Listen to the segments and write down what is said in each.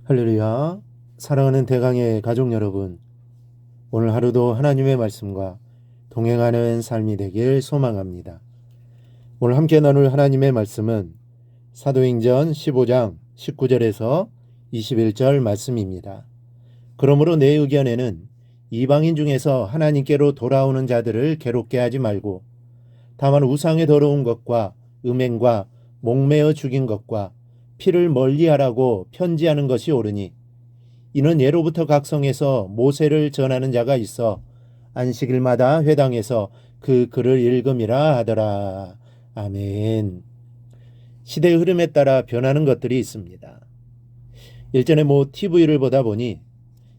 할렐루야. 사랑하는 대강의 가족 여러분, 오늘 하루도 하나님의 말씀과 동행하는 삶이 되길 소망합니다. 오늘 함께 나눌 하나님의 말씀은 사도행전 15장 19절에서 21절 말씀입니다. 그러므로 내 의견에는 이방인 중에서 하나님께로 돌아오는 자들을 괴롭게 하지 말고 다만 우상에 더러운 것과 음행과 목매어 죽인 것과 피를 멀리하라고 편지하는 것이 옳으니 이는 예로부터 각 성에서 모세를 전하는 자가 있어 안식일마다 회당에서 그 글을 읽음이라 하더라. 아멘. 시대의 흐름에 따라 변하는 것들이 있습니다. 일전에 TV를 보다 보니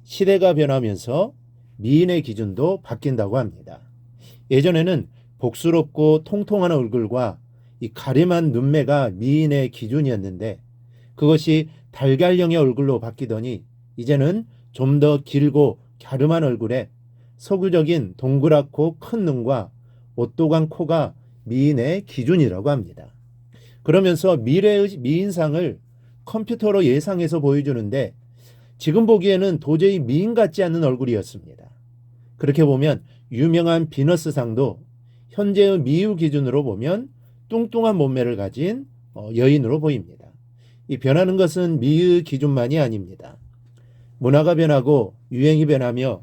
시대가 변하면서 미인의 기준도 바뀐다고 합니다. 예전에는 복스럽고 통통한 얼굴과 이 가림한 눈매가 미인의 기준이었는데 그것이 달걀형의 얼굴로 바뀌더니 이제는 좀 더 길고 갸름한 얼굴에 서구적인 동그랗고 큰 눈과 오똑한 코가 미인의 기준이라고 합니다. 그러면서 미래의 미인상을 컴퓨터로 예상해서 보여주는데 지금 보기에는 도저히 미인 같지 않은 얼굴이었습니다. 그렇게 보면 유명한 비너스상도 현재의 미유 기준으로 보면 뚱뚱한 몸매를 가진 여인으로 보입니다. 이 변하는 것은 미의 기준만이 아닙니다. 문화가 변하고 유행이 변하며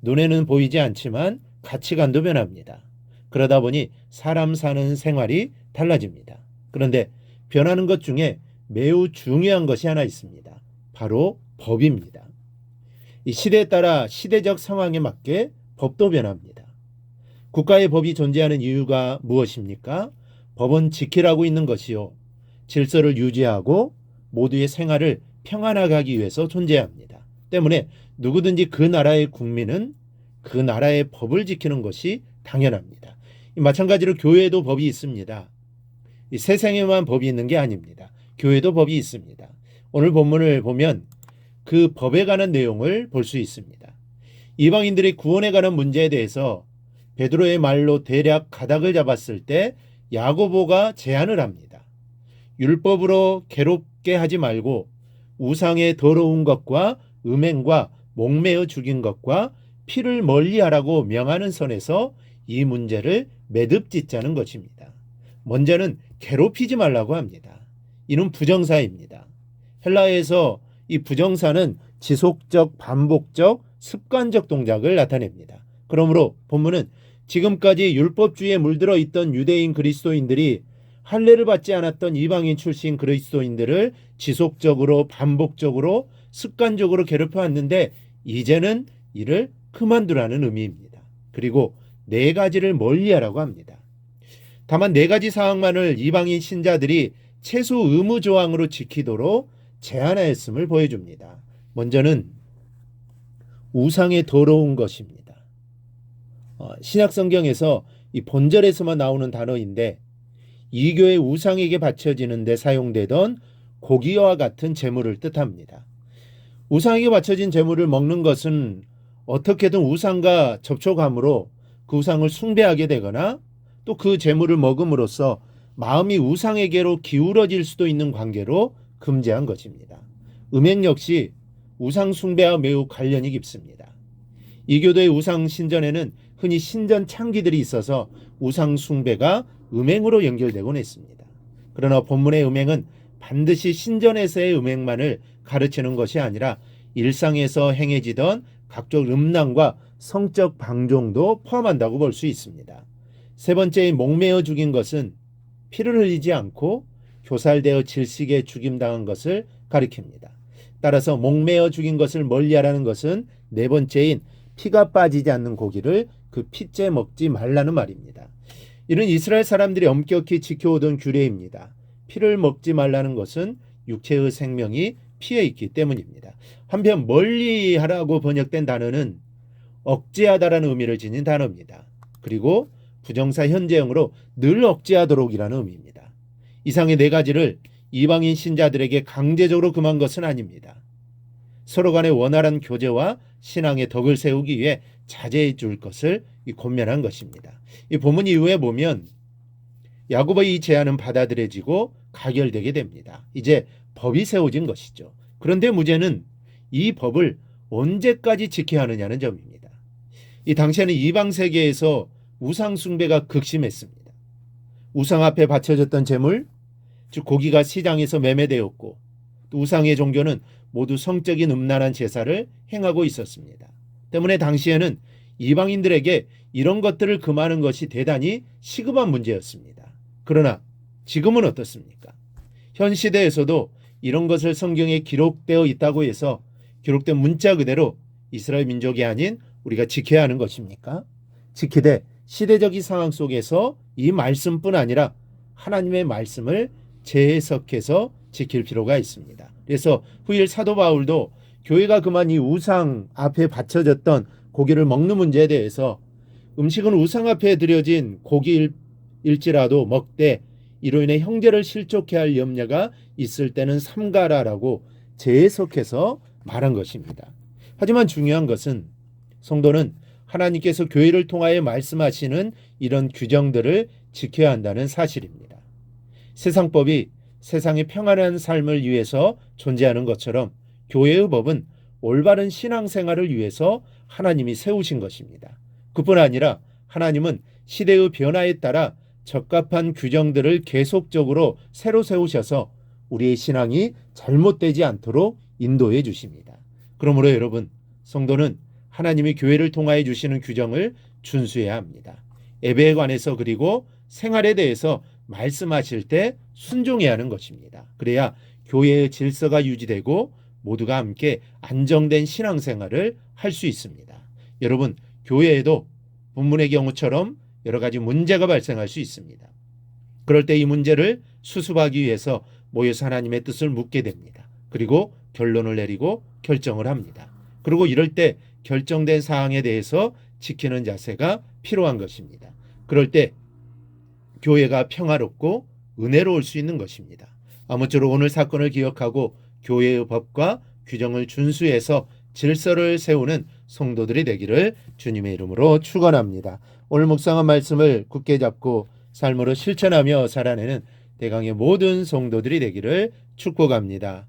눈에는 보이지 않지만 가치관도 변합니다. 그러다 보니 사람 사는 생활이 달라집니다. 그런데 변하는 것 중에 매우 중요한 것이 하나 있습니다. 바로 법입니다. 이 시대에 따라 시대적 상황에 맞게 법도 변합니다. 국가의 법이 존재하는 이유가 무엇입니까? 법은 지키라고 있는 것이요, 질서를 유지하고 모두의 생활을 평안하게 하기 위해서 존재합니다. 때문에 누구든지 그 나라의 국민은 그 나라의 법을 지키는 것이 당연합니다. 마찬가지로 교회에도 법이 있습니다. 이 세상에만 법이 있는 게 아닙니다. 교회도 법이 있습니다. 오늘 본문을 보면 그 법에 관한 내용을 볼 수 있습니다. 이방인들의 구원에 관한 문제에 대해서 베드로의 말로 대략 가닥을 잡았을 때 야고보가 제안을 합니다. 율법으로 괴롭게 하지 말고 우상의 더러운 것과 음행과 목매어 죽인 것과 피를 멀리하라고 명하는 선에서 이 문제를 매듭짓자는 것입니다. 먼저는 괴롭히지 말라고 합니다. 이는 부정사입니다. 헬라어에서 이 부정사는 지속적, 반복적, 습관적 동작을 나타냅니다. 그러므로 본문은 지금까지 율법주의에 물들어 있던 유대인 그리스도인들이 할례를 받지 않았던 이방인 출신 그리스도인들을 지속적으로, 반복적으로, 습관적으로 괴롭혀 왔는데 이제는 이를 그만두라는 의미입니다. 그리고 4가지를 멀리하라고 합니다. 다만 4가지 사항만을 이방인 신자들이 최소 의무 조항으로 지키도록 제안하였음을 보여줍니다. 먼저는 우상의 더러운 것입니다. 신약 성경에서 이 본절에서만 나오는 단어인데 이교의 우상에게 바쳐지는 데 사용되던 고기와 같은 제물을 뜻합니다. 우상에게 바쳐진 제물을 먹는 것은 어떻게든 우상과 접촉함으로 그 우상을 숭배하게 되거나 또 그 제물을 먹음으로써 마음이 우상에게로 기울어질 수도 있는 관계로 금지한 것입니다. 음행 역시 우상 숭배와 매우 관련이 깊습니다. 이교도의 우상 신전에는 흔히 신전 창기들이 있어서 우상 숭배가 음행으로 연결되곤 했습니다. 그러나 본문의 음행은 반드시 신전에서의 음행만을 가르치는 것이 아니라 일상에서 행해지던 각종 음란과 성적 방종도 포함한다고 볼 수 있습니다. 세 번째인 목매어 죽인 것은 피를 흘리지 않고 교살되어 질식에 죽임당한 것을 가리킵니다. 따라서 목매어 죽인 것을 멀리하라는 것은 4번째인 피가 빠지지 않는 고기를 그 피째 먹지 말라는 말입니다. 이는 이스라엘 사람들이 엄격히 지켜오던 규례입니다. 피를 먹지 말라는 것은 육체의 생명이 피에 있기 때문입니다. 한편 멀리하라고 번역된 단어는 억제하다라는 의미를 지닌 단어입니다. 그리고 부정사 현재형으로 늘 억제하도록이라는 의미입니다. 이상의 4가지를 이방인 신자들에게 강제적으로 금한 것은 아닙니다. 서로 간의 원활한 교제와 신앙의 덕을 세우기 위해 자제해 줄 것을 권면한 것입니다. 이 본문 이후에 보면 야고보의 이 제안은 받아들여지고 가결되게 됩니다. 이제 법이 세워진 것이죠. 그런데 문제는 이 법을 언제까지 지켜야 하느냐는 점입니다. 이 당시에는 이방 세계에서 우상 숭배가 극심했습니다. 우상 앞에 바쳐졌던 제물, 즉 고기가 시장에서 매매되었고, 또 우상의 종교는 모두 성적인 음란한 제사를 행하고 있었습니다. 때문에 당시에는 이방인들에게 이런 것들을 금하는 것이 대단히 시급한 문제였습니다. 그러나 지금은 어떻습니까? 현 시대에서도 이런 것을 성경에 기록되어 있다고 해서 기록된 문자 그대로 이스라엘 민족이 아닌 우리가 지켜야 하는 것입니까? 지키되 시대적인 상황 속에서 이 말씀뿐 아니라 하나님의 말씀을 재해석해서 지킬 필요가 있습니다. 그래서 후일 사도 바울도 교회가 그만 이 우상 앞에 바쳐졌던 고기를 먹는 문제에 대해서 음식은 우상 앞에 드려진 고기일지라도 먹되 이로 인해 형제를 실족해 할 염려가 있을 때는 삼가라라고 재해석해서 말한 것입니다. 하지만 중요한 것은 성도는 하나님께서 교회를 통하여 말씀하시는 이런 규정들을 지켜야 한다는 사실입니다. 세상법이 세상의 평안한 삶을 위해서 존재하는 것처럼 교회의 법은 올바른 신앙생활을 위해서 하나님이 세우신 것입니다. 그뿐 아니라 하나님은 시대의 변화에 따라 적합한 규정들을 계속적으로 새로 세우셔서 우리의 신앙이 잘못되지 않도록 인도해 주십니다. 그러므로 여러분, 성도는 하나님이 교회를 통하여 주시는 규정을 준수해야 합니다. 예배에 관해서 그리고 생활에 대해서 말씀하실 때 순종해야 하는 것입니다. 그래야 교회의 질서가 유지되고 모두가 함께 안정된 신앙생활을 할 수 있습니다. 여러분, 교회에도 본문의 경우처럼 여러 가지 문제가 발생할 수 있습니다. 그럴 때 이 문제를 수습하기 위해서 모여서 하나님의 뜻을 묻게 됩니다. 그리고 결론을 내리고 결정을 합니다. 그리고 이럴 때 결정된 사항에 대해서 지키는 자세가 필요한 것입니다. 그럴 때 교회가 평화롭고 은혜로울 수 있는 것입니다. 아무쪼록 오늘 사건을 기억하고 교회의 법과 규정을 준수해서 질서를 세우는 성도들이 되기를 주님의 이름으로 축원합니다. 오늘 묵상한 말씀을 굳게 잡고 삶으로 실천하며 살아내는 대강의 모든 성도들이 되기를 축복합니다.